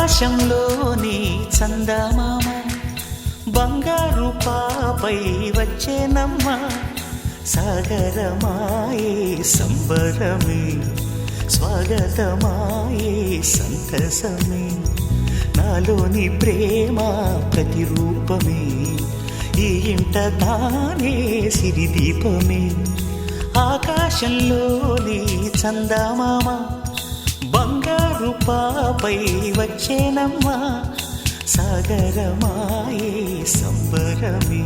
ఆకాశంలోని చందమామ బంగారు పాపై వచ్చేనమ్మ సాగరమాయే సంబరమే స్వాగతమాయే సంతసమే నాలోని ప్రేమ ప్రతిరూపమే ఈ ఇంట తానే సిరిదీపమే ఆకాశంలోని చందమామ బంగారు పాపై వచ్చేనమ్మ సాగరమాయే సంబరమే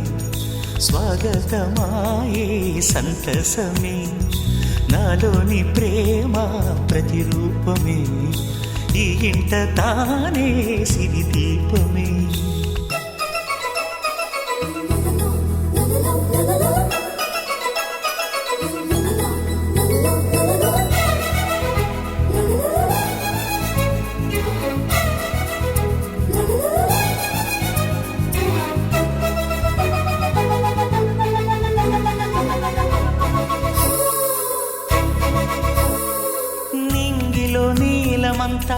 స్వాగతమాయే సంతసమే నాలోని ప్రేమ ప్రతిరూపమే ఈ ఇంట తానే సిరిదీపమే నీలమంతా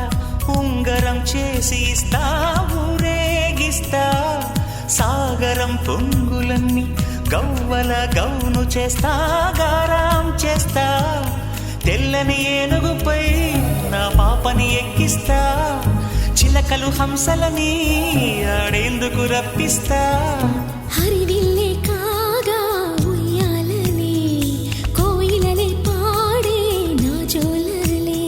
ఉంగరం చేసి ఇస్తా ఊరేగిస్తా సాగరం పొంగులన్నీ గవ్వల గౌను చేస్తా గారాం చేస్తా తెల్లని ఏనుగుపై నా పాపని ఎక్కిస్తా చిలకలు హంసలని ఆడేందుకు రప్పిస్తా హరివిల్లే కాగా ఉయ్యాలనే కోయిలలే పాడే నా జోలలే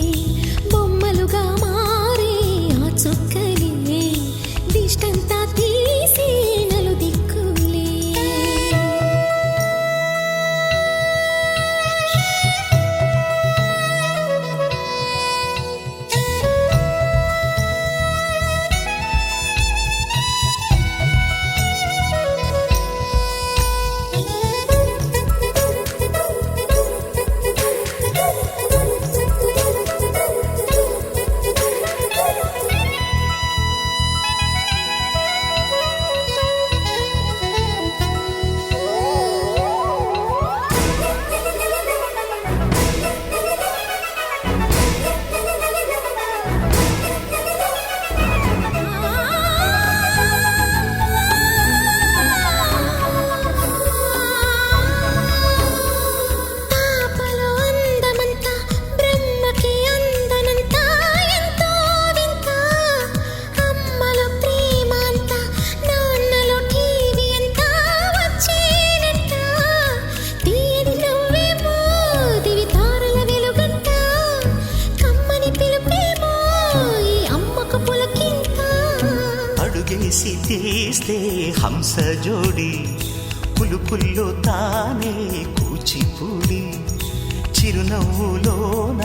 బొమ్మలుగా మారే ఆ చొక్కలే దిష్టంతా తీసి నలు దిక్కులే అడుగేసి తీస్తే హంస జోడి పులుపుల్లో తానే కూచిపూడి చిరునవ్వులోన